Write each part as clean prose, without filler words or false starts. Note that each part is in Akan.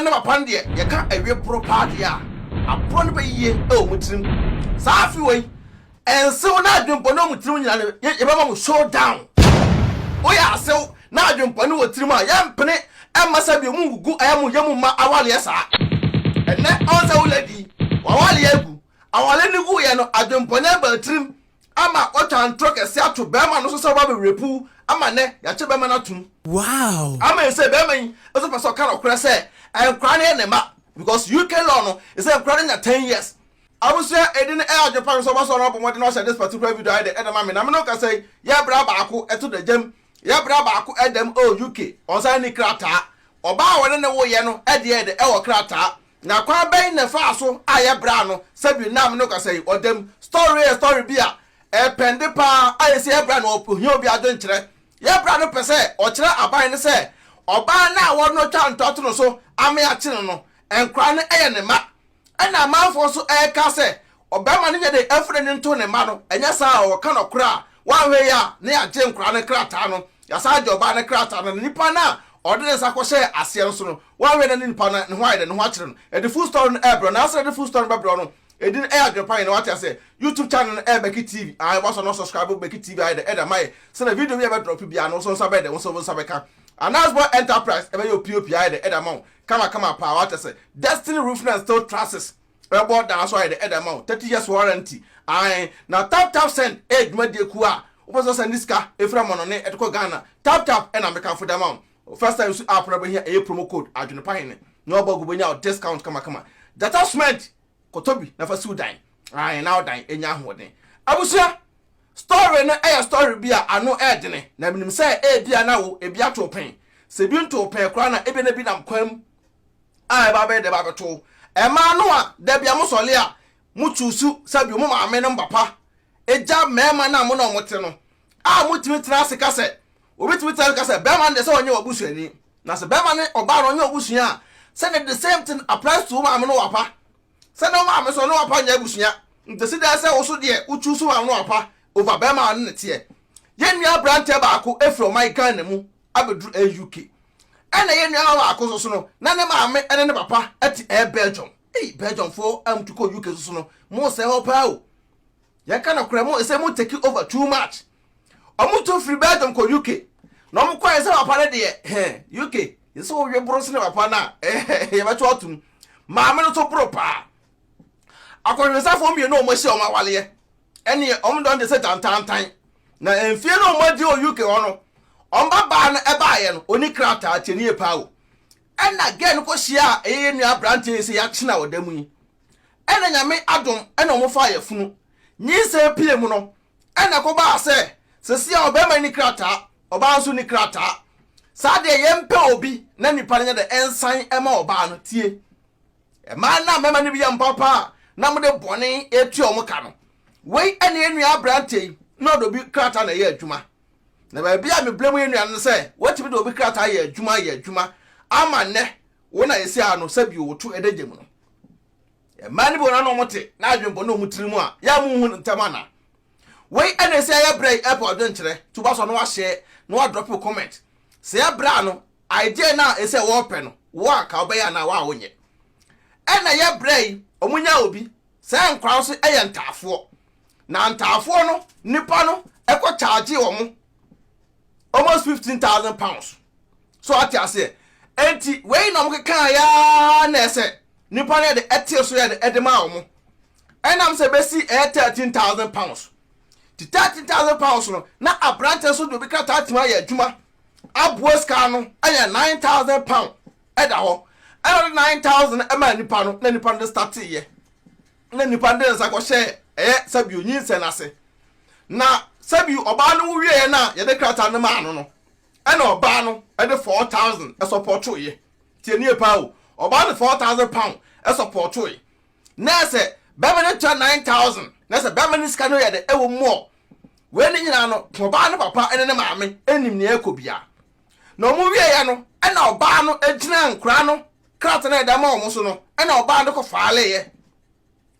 ne papa de ye ka ewe pro party a apro ne be yie e o mutrim sa afi we ensew na adwempo no mutrim nyina ne ye be ma show down o ya asew na adwempo ne wotrim a ye mpene emasa bi mu gugu ayamu yemu ma awale ya sa ene on sa uladi awale ya gu awale ne gu ye no adwempo ne ba trim ama o tan troke se ato be ma no so ba be repu ama ne ya che be ma na tum wow ama se be ma yi so person kan okra se enkra ne ne ma because UK law no is enkra na 10 years abusu edin adwopa so ba so no bomo de no share this particular video I de ma me na me no ka say ya bra ba ako eto de jam ya bra ba ako edem UK on say ni krata oba wone ne wo ye no ede e wo krata na kwa ben na fa so aye bra no sabi na me no ka say odem story bia pende pa aye se bra no ohi obi adon kire ya bra no pese o kire aban ne se oba na wo no twa ntoto no so ame a kire no enkra ne eye ne ma na manfo so ka se obama ne de afre ne nto ne ma no enya sa o ka no kra wa hwe ya ne agye nkra ne krata no ya sa agye oba ne krata no nipa na ordinance akose ase nso no wa hwe ne nipa na ne ho ayde ne ho akire no e the full story no ebro na ase the full story bebro no edin Agripa no what I say YouTube channel Beki TV I was not subscribe Beki TV I the my so the video we ever drop bia no so sabe de so sabeka announcement enterprise ebe yo POP I the edamount come pa what I say Destiny Roofing and Steel Trusses about that so I the edamount 30 years warranty I now tap send age medie ku a opo send this car efra mono ne etko Ghana tap and American for the amount first time you app here a promo code Agripa ne no obogo bonya discount come data cement kotobi na fa sudan ai now dan enya hoden abusia story na story bia ano edene na minim say bia na wo bia to pen se bi nto pen kra na ebe na bi nam kwam ai ba be de ba beto ma no a da bia mo sole a mo chusu sabi mo ma me no mbapa eja mema na mo no mote no a mo timi tra se kase obitimi tra kase be man de se onye obusuani na se be man oba no onye obusuan say the same thing applies to ma no wapa say no ma me so no wapa nya busuan ntesi da say wo so de uchusu wa no wapa over be ma no tie ye nua brante ba ako efro my Ghana mu abedru UK ena ye nua wa ako so no na ne ma me ene ne papa ati Belgium Belgium for to go UK so no mo say ho pa o ye kana kura mo say mo take over too much omo to free Belgium ko UK no mo kwa say papa ne de UK yeso we bros ne papa na ye ba cho atum ma me no to pro pa akwonsa fo mi no mo hye o ma wale ye ene om don de se tantantan na enfie no mo di o UK hono omba ba na e ba ye no oni krata teni e pa o ena gen ko hia eye nua brante se ya kina odamu yi ena nyame adom ena omo fa ye funu nyi se pie mu no ena ko ba se sia obema ni krata oba nso ni krata sa de ye mpe obi na nipa nya de ensan ema oba no tie e ma na mema ni bi ya mpapa na mo de bone etu omo ka no wei ene enua brante no do bi krata na ye adwuma na ba bia me blemu enua no se wotimi do bi krata ye adwuma ama ne wona yesi ano sabi wotu edegye mu no e mani bo na no mote na adwembo no mutirimu a ya mu hu ntamana wei ene se ya brai airport don kire to ba so no wa share no wa drop comment se ya bra no idea na ese wo pe no wo aka obeya na wa wonye ene ya brai omunya obi se nkwa so eye ntafo na ntafo no nipa no ekọ charge wo mu almost 15,000 pounds so ati ase enti wei na mkeka ya na ese nipa ne de etie so ya de edema wo mu enam se besi 13,000 pounds ti 13,000 pounds no na abrante so do bi krata atima ya adwuma abuoska no aya 9,000 pounds eda ho aya 9,000 ema nipa no na nipa no start ye na nipa de nsa ko hye sabi onyin se na se na sabi oba no wie na ye de krata no ma no ena oba no e de 4,000 e support ye tie ni epa o oba de 4,000 pounds e support ye na se be me 9,000 na se be me ska no ye de ewo mo we ni nyina no oba no papa ene ne maame enim ne ekobia na omo wie ye no ena oba no egina nkra no krata na da ma omo so no ena oba no ko faale ye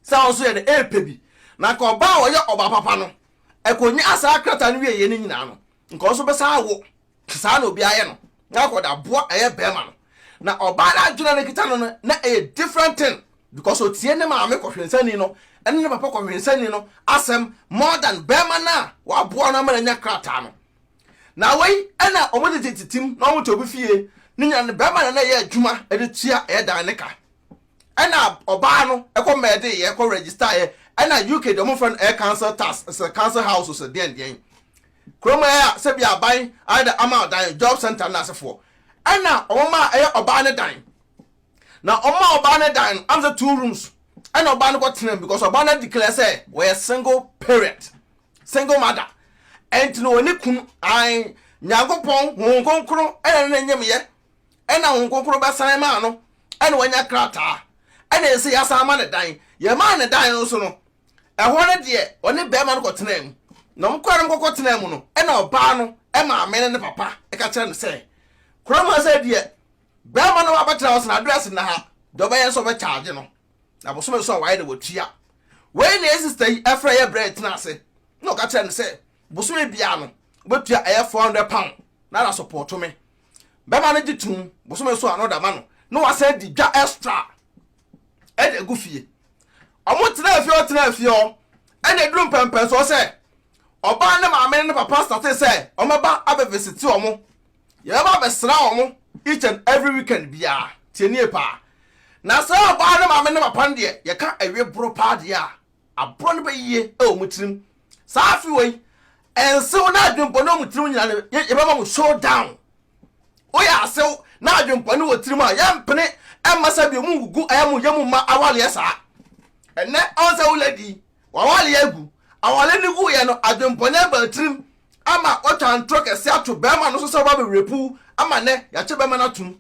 sa so ye de epebi na ka oba wo ye oba papa no ekonya asa krata no wie ye ni nyina no nko so be sa wo sa na obi aye no na ko da boa eye be ma no na oba na adwena ne kita no na a different thing because o tie ne maame kohwensani no ene ne papa kohwensani no asem more than bema na wa boa na mara nya krata no na wei ena omode tititim na omo to bi fie ne nya ne bema na ye adwuma e de tua e dan ne ka ena oba no e ko mede ye ko register ye ena UK dem friend e council tax council house so den kroma ya se bia ban ada ama dan job center na asefo ena oma e oba ne dan na oma oba ne dan am the 2 rooms ena oba ne ko tena because oba ne declare say we a single parent single mother ent no oni kun an nyagopon honkonkro ena ne nyem ye ena honkonkro ba san ma no ena wanya krata ena ese ya san ma ne dan ye ma ne dan no so no ehwo ne de oni be ma no ko tena mu na mkwara nkoko tena mu no ena oba no e ma amene ne papa e ka kire ne say kroma say de be ma no abatira wo na address na ha do be yen so be charge no na bo so why de wotua we na sister yi afra ye bread na ase no ka kire ne say bo so e bia no wotua e £400 na support me be ma no gitum bo so another man no wa say di dwa extra e de gufie omo tena afie o e de drum pempen so say oba ne maame ne papa start say omeba abevisit omo ye ba besra omo each and every weekend bia tienie pa na say oba ne maame ne papa de ye ka awie bro pa de a abro ne ba yie e omutirim sa afi wei enso na adwempo no omutirim nyina ye ba ma show down o ya sew na adwempo ne wotirim a ye mpene e masa bi mu gugu ayamu yemu ma awale ya sa enne on say uladi wawale ya gu awale ni gu ye no adwempo ne ba tirim ama otwan troke se ato be ma no so ba be repu ama ne ya che be ma na tum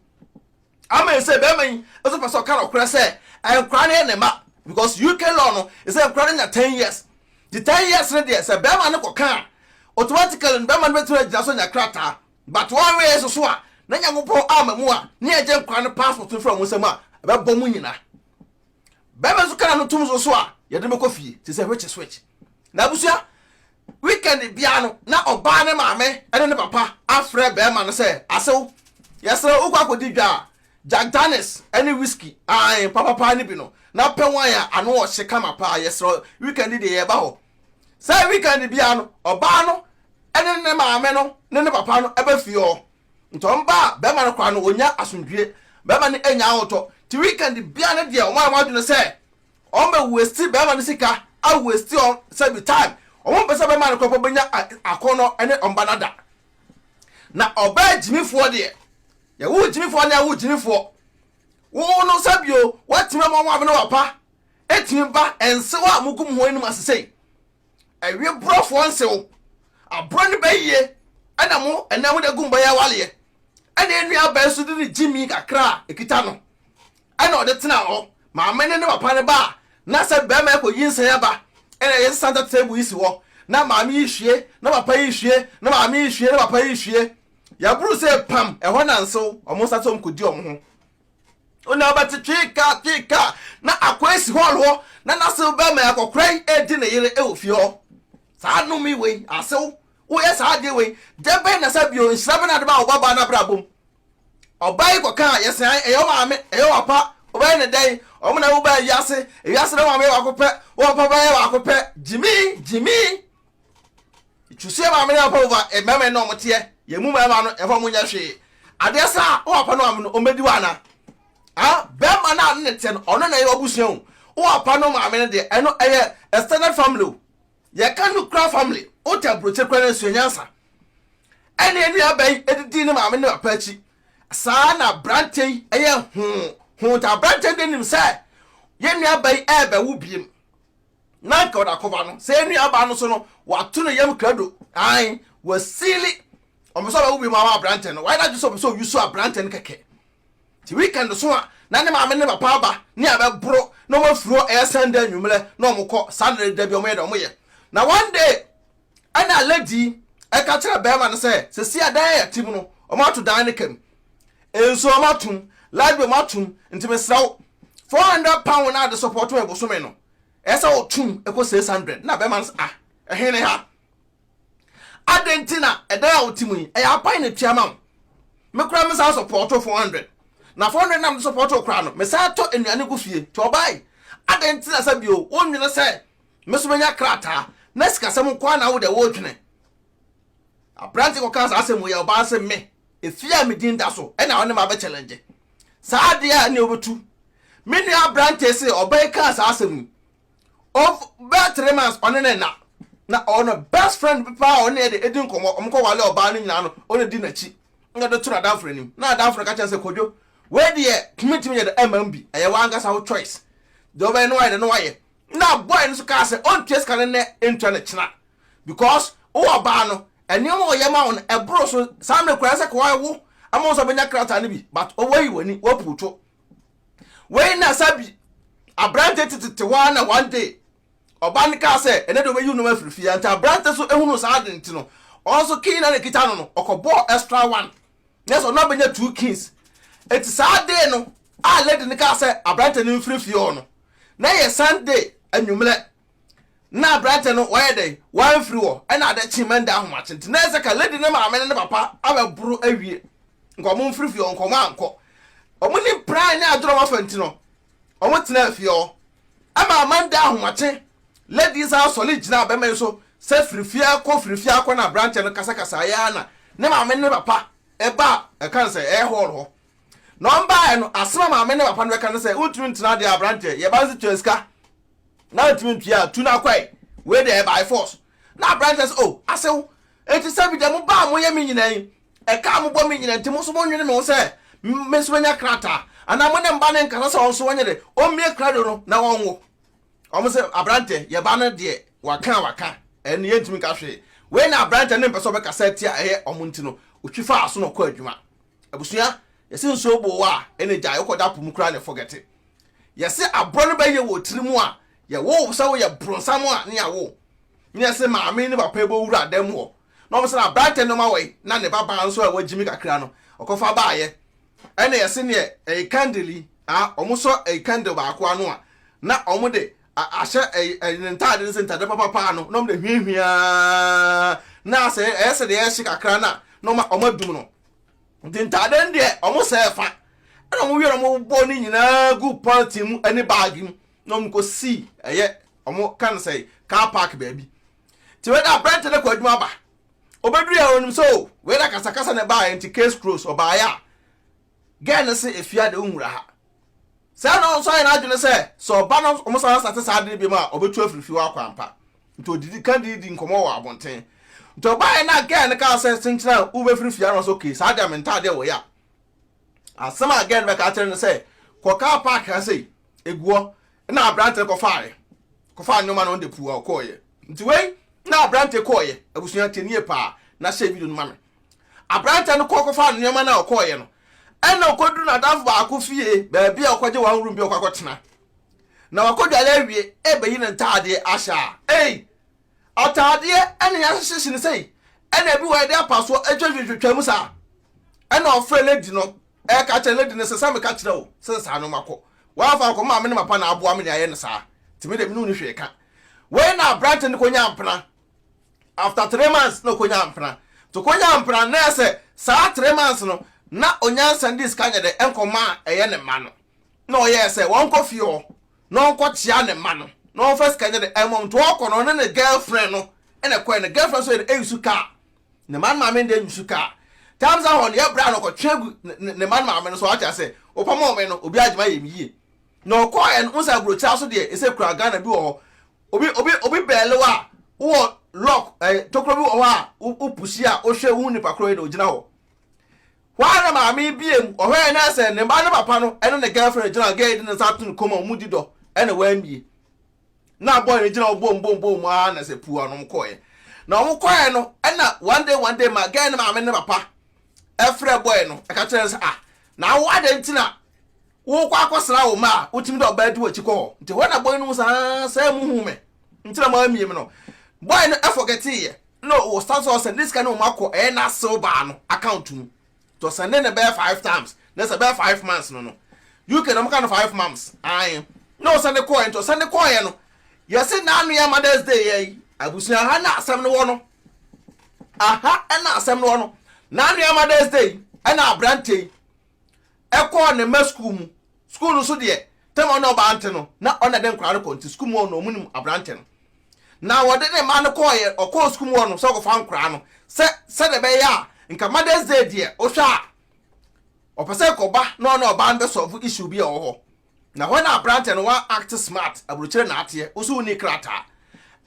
ama se be ma yi so person kan okra se enkra ne ne ma because UK law no is enkra ne 10 years the 10 years ne dey se be ma ne ko kan automatically be ma ne betu agina so nya krata but one way so a na nya gopo ama mu a ne eje enkra ne passport from mu se ma be bom nyina be ma so kan no tum so a ye de me kofie ti se switch na busia weekend bia no na oba ne maame ene ne papa afre be ma no say asew yesere ukwa kodi dwa Jack Daniels any whiskey ai papa ni bi no na penwan ya ano o hye ma pa yesere weekend de ye ba ho say weekend bia no oba no ene ne maame no ne papa no eba fie o ntomba be ma no kwa no onya asundwie be ma ne enya auto ti weekend bia ne de o ma adwene say o me waste be ma no sika a waste on say be time omo pese be man ko benya akono ene ombanada na oba jimifo de ya wo jimifo na wo jimifo wo no sabio watime mo wa be no wapa etime ba ense wa mugum ho enum asesei awie brofo onsew abro ne bayiye ana mo ena mo de gumba ya wale ana enu aba su de jimi kakra ekita no ana ode tena ho ma amene ne wapa ne ba na se be ma ko yinse ya ba ene yes santa table isi wo na maami ihwie na papa ihwie na maami ihwie na papa ihwie ya buru se pam e ho nanso omo sato mkodi omo ho ona obati twika na akwesi hall ho na naso be ma akokran edi ne yire e ofie ho sa no mi we asew wo yes ade we de be na sabio nshirabe na de ba obaba na brabom obai ko kan yes e yo maame e yo papa obai ne dai omo na wo ba yase na maame wa kope wo papa ya wa kope jimi chusie maame na papa e meme no mote ye mu mama no e fa munya hwe ade sa wo papa no am no omedi wa na be ma na ne te no ono na ye obusuan wo papa no maame ne de eno eye extended family ye kan no cra family o Uk Abrokyirɛ kra nsuanyansa ene enu abai edidi ne maame ne papa chi sa na brantei eye hu ta brantei de nim say ye nu abai e be wo biem na ka oda koba no say enu aba no so no wato no yam krado ai wasili omoso ba wo biem ma brantei no why not just so you so brantei no keke ti weekend so a na ne maame ne papa aba ne abebro no mafuro e send anwumle no omko Saturday da bi omo ye na one day ana lady e ka kire be ma no say se si adan ya tim no omo ato dan ne kam enso omo atum live omo atum ntime sraw £400 na de support we boso me no esa otum eko 600 na be ma no ehene ha adentina edan ya otimu e ya pai ne tuama me kura me sa support 400 na 400 nam support okra no me sa to enuane go fie to obai adenti na sa bio wonwene se me so menya krata na sika sem kwa na wo de wo twene abrante ko kan sa asem ye oba asem me efia me din da so e na wone ma be challenge sa de a ne obetu me nu abrante se obai kan sa asem of better months on na on best friend pa on e edin komo omko wale oba no nyina no on di nachi nga do tura dan friend nim na dan friend ka chan se kodwo we de committee me de mmb eye wa anga sa wo choice do be no wide no waye na boy no so ka se on test kan ne internet china because o oba no eni mo ye ma on e bro so sam ne kura se ko wo amo so benya krata ne bi but o wayi wani wo puto we na sabi abrante titete wa na one day oban ka se ene do be yu no afrifi anta abrante so ehunu sa adenti no also king na kita no okobo extra one yes o no benya two kings eti sa day no a lady ne ka se abrante ne mfrifi no na ye sunday anwumle na abrante no why dey one free wo na da chimanda ahomache nti na se ka lady ne ma ne papa ababuru awie nkomo mfrifi nkomo anko omo ni pran na adoro ma fanti no omo tena afie o ama amanda ahomache ladies are solid jina be me so se frifia ko na branch no kasa ya na ne ma me ne papa e ba e kan se e ho number no asema ma me ne papa no kan se utumi ntina de branch ye ba se tweska na utumi tua tu na kwai we dey by force na branches oh asew enti sabi de mo ba mo ye me nyina yi e ka mo bo me nyina enti mo so mo nwene me se me so nya krata ana mo ne mba ne nkasa so so wonyere o mie krado no na wonwo omo se abrante ye ba no de waka eni yentimi ka hwe we na abrante ne mpeso be kaseti a eye omo ntino otwifa aso no kwa adwuma abusua yesi nso bo wa ene gya yokoda pum kura ne forget yesi abro no be ye wo tirimu a ye wo so wo ye bronsam a ne ya wo ne se maame ne papa ebo wura dem wo no omo se na abrante no ma we na ne baba nso a wagimi kakra no okofa ba ye ene yesi ne e candle a omo so e candle ba akwa no a na omo de asha ntade ntade papa no no de hwehwia na se ese de eshi kakra na no ma omadum no ntade de omo se fa na mo wiero mo bo ni nyina gu party mu ani bag mu no mo ko si eye omo kan say car park baby ti we da brent de kwaduma ba obeduru ya onum so we da kasa na ba anti case close oba ya gen se efia de unwura ha sa no so na adwene se so ba no omo sa start sa de bi ma obetu afirifi wa kwampa nto didi candidate nkomo wa abonten nto ba na gen ka se sinchina u be firifi no so ke sa da menta de wo ya asama again be ka tell no se ko car park ha sei eguo na abrante ko fa nyoma no de puwa ko ye nti we na abrante ko ye abusuya tenie pa na share video no mame abrante no ko fa nyoma na ko ye no ena okodu na dafu ba akofie ba bia okoje wan room bi okakotena na wakodwale awie ebeyi ne ntade asha atade ena ya hyehyehye ne sei ena bi wa de apaso atwetwetwa mu sa ena ofre lady no ka che lady ne sesa me ka kire wo sesa no mako wa fa ko ma me ne mapa na aboa me ne aye ne sa timi de me no hwe ka we na branch ne konya ampna after 3 months no konya ampna to konya ampna na se sa 3 months no na onyansa ndis kanya de enkoma eye ne ma no na oye se won ko fio no nko tia ne ma no no first kanya de emom to okọ no ne girlfriend no ene ko ne girlfriend so e yusuka ne man ma me de yusuka times ahon ye bra no ko twegu ne man ma me no so acha se opamo me no obi agima ye miye no ko en unsa brocha so de ese kura Ghana bi wo obi bele wa wo lock tokro bi wo ha upusi a o hwe hu ni pakro e do gina ho wana maami biem ohwe na se ne ba ne papa no ene ne girlfriend gina gay din satun koma mudi do ene wambie na boy ne gina bom a na se pu anom koye na om koye no ena one day ma gay ne maami ne papa efre boy no aka tell se na wo ade ntina wo kwa akosra wo ma utimi do ba di wachi ko nti wana boy no sa mu hu me ntina ma miem no boy no forget ye no wo start so send this kind of mako na silver no account mu to send in about 5 times. That's about 5 months. No. You can kind of 5 months. I no send the coin to send the coin. Yes, now near Mother's Day. I was not some one. Aha, and not some one. Now near Mother's Day, and our brandy. ekọ ne ma school mu school no so de tem on oba ante no na on na den nkra no konti school mu no munim abrante no na wode ne ma no koye okọ school mu no so go fa nkra no se de be ya nka Mother's Day de o hwa opese ko ba na oba an be solve issue bi e ho na when abrante no wa act smart Abrokyirɛ na ate o so ni krata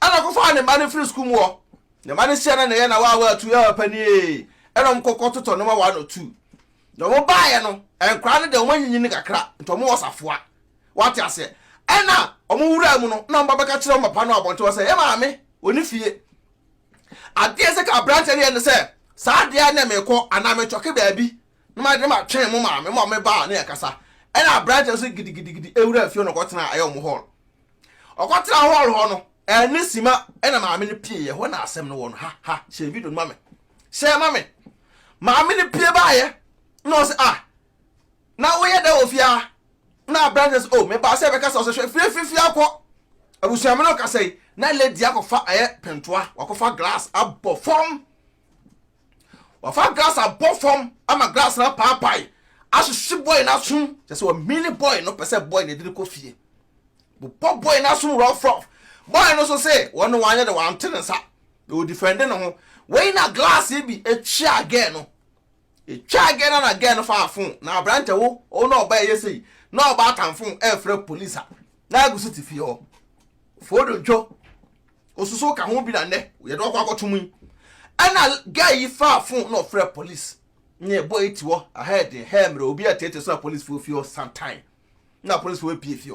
ana ko fa ne ma no free school mu o ne ma no sia na ye na wa tu ya pani enom kokko toto no ma wa no tu no mo baaye no enkra no de o manyin ni kakra nto mo wosafoa wate ase ena o mo wura mu no na mbaba ka kire o mapa no abonto wo se e ma me oni fie ade se ka abrante ne ne se sa de na me ko ana me choke baabi no ma de ma twen mo ma me ba na yakasa ena abrante so gidigidi ewura fie no kotena ayo mo hall okotena hall ho no eni sima ena ma me ne pie ye ho na asem no wo no ha she video ma me she ma me ne pie baaye no say na wo ye da ofia na brothers me ba say be ka so free akọ abusuame no ka say na lady akọfa aye pentoa wakọfa glass abofom wafa glass abofom ama glass na papai ahwehwe boy na sum just a mini boy no pese boy na diri kofie bu boy na sum rough boy no so say one wanye de wan tensa o defend no ho we na glass e bi etwa again no etwa again and again fa afun na abrante wo o no oba yesi na oba atamfun e frɛ police na agusu ti fie ho fodo jo osuso ka ho bi na ne ye do kwa akotum ana guy fa afun no frɛ police ne boy ti wo ahead hemre obi atete so police for fie sometime na police for pie fie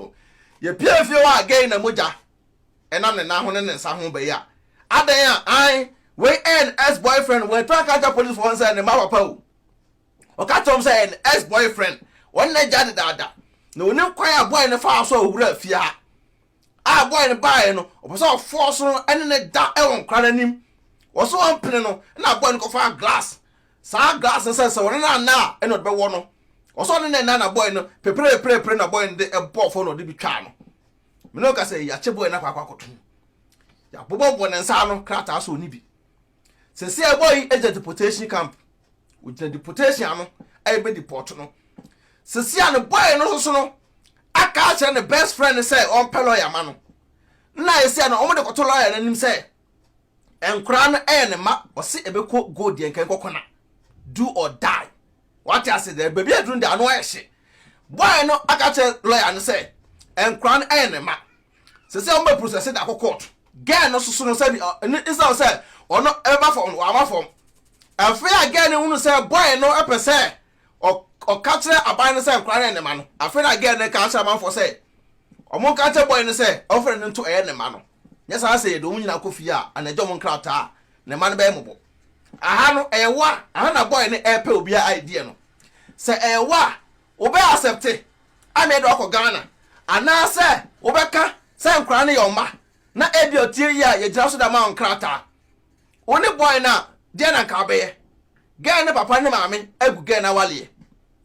ye pie fie wa again na moja enam ne na ho ne nsa ho ba ya adan an we ex boyfriend we try catch police for one side ne ma papa o ka tom say ex boyfriend one na jade dada na oni kwan boy ne fa so owura fie ha boy ne bae no o so force no ene ne da e won kwara nim wo so won pene no na boy ne ko fa glass sa glass se won na ene be wo no wo so ne na boy no pepre na boy ne de e bo fo no de bi twa no me no ka say ya che boy na kwa koto ya bobo ne nsa no krata so ni bi se boy e deportation camp with the deportation no e be deport no se no boy no so no aka che ne best friend say on pelo ya ma no na ye se no o mo de koto lawyer na nim say enkura no ne ma o se e be ko go de enkan kokona do or die what I say there baby adun de ano ehye boy no aka che lawyer no say enkura no ne ma se o mo process da court girl no so no say is now say ono ever from wa from afi again unu say boy no epese o katre aban no say enkura ne ma no afi again ne ka cha man for say omo katre boy no say offer no to ne ma no nya sa say do nyina kofi a anajo mo nkrata ne ma no be mobo aha no ewa aha na boy ne epe obi idea no say ewa obe accept ame do akọ Ghana ana say obeka say enkura ne yoma na ebi otie ya ye gira so da ma nkrata oni boy na dia na ka be ye girl ne papa ne maame agu girl na wale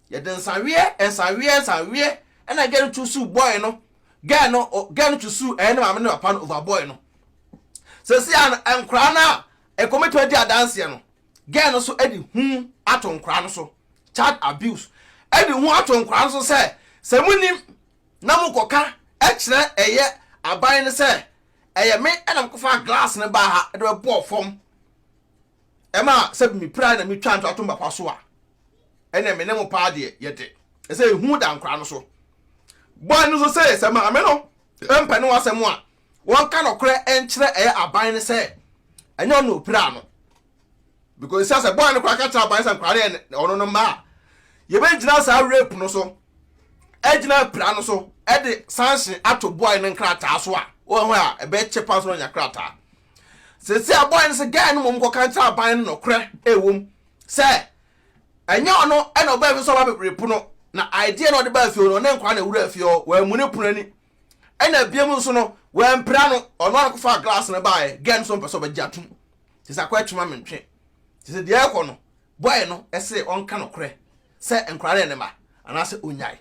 ye den sanwie na girl to sue boy no girl to sue ne maame ne papa no over boy no se si an enkra na e committee di adanse no girl no so edi hu ato nkra no so child abuse edi hu ato nkra no so se munim na mukoka e kire eye aban ne se eye me na mkofa glass ne ba ha e do bo fom ema se mi pra na mi twa nto ato mbapa so a ene me ne mo pa de yede e se hu da nkra no so boy no so se ma me no empa no asem a won ka no kre enkire eye aban ne se enyo no pra no because say boy no kwa ka tra aban se nkra ne ono no ma ye be gina sa rape no so ejina pra no so e de sanction ato boy ne nkrata so a wo ho a e be chepa so nya krata se boy ne se guy no mo ka tra aban no kre ewom se enyo no e no ba fi so ba rape no na idea no de ba fi no ne nkwa na wura fi o wa mu ne punani e na biem nso no wa mpra no ono na ko fa glass na ba e guy so mpeso ba jatum se akwa twuma mentwe se de ekọ no boy no e se on ka no kre se nkwa ne ma ana se onyai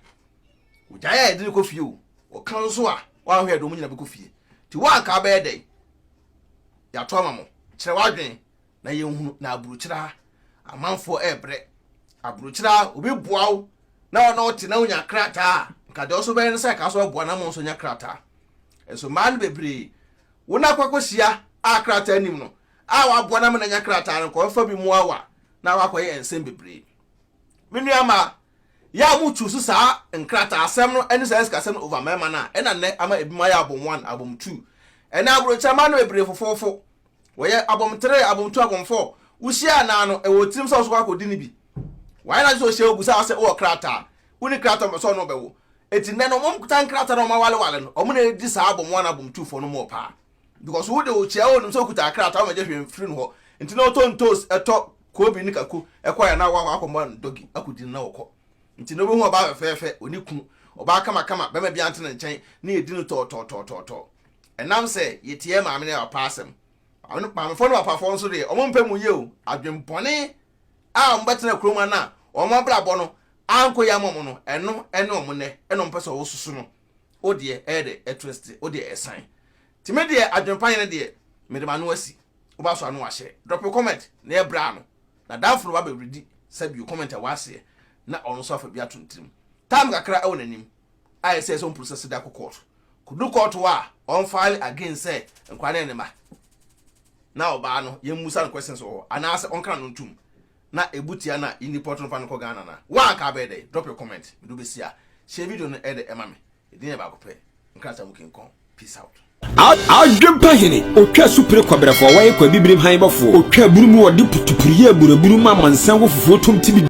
ujaya ediri ko fie o kan so a wa hwe do mu nyina be ko fie ti wa ka ba edai ya to mamo kire wadwen na ye hunu na Abrokyirɛ amanfo ebre Abrokyirɛ obi boawo na ono te na unya krataa nka de oso be ne say ka so aboa na mo so nya krataa enso man bebre wona kwakosia a krataa nim no a wa aboa na mo nya krataa no ko fa bi mu awa na wa koye ensem bebre menu ama ya mu chusu sa nkrataa asem no eni sa esika asem over mema na ena ne ama ebima ya abom 1 abom 2 ena Abrokyirɛ ma no bebre fofofo woye abom 3 abom 2 abom 4 usia na no e wotim so so akodi ni bi why na so she ogusa ase o krataa uni krataa so no bewo eti ne no mom kutan krataa no ma wale no omo na di sa abom 1 abom 2 for no mo pa because wo de o chia o nim so kuta krataa o ma je hwe free no ho enti no to ntos eto ko bi ni kaku ekoya na wa akomo dogi akudi na woko enti no be hu oba fefe oni ku oba kama be ma bi ante ne nchen na edi no to enam se yetie maame na opasem anu maame fo no apafo nso de omo mpem ye o adwempone a mbetena kroma na omo brabo no anko ya momo no eno omo ne eno mpese wo susu no odie ede etrest odie esan time de adwempan ne de me de ma no asi oba so anu ahye drop a comment na e bra no na danfo ba be redi sabi comment a wase na ono so afa bi atuntim tam kakra e wonanim ai say so process da court kudu court wa on file again say nkwane ne ma na oba no ye musa no questions o ana se on kan no ntum na ebutia na ini portal fan ko Ghana na wa ka be dey drop your comment do be sia share video no e de ema me edin e ba ko pe nkrata mu kinkon peace out adwempa hene otwa supre kwabrefo waye kwa bibrim han bofo otwa burumu wode putupuriye buraburu ma mansan wo fufuo tom tibi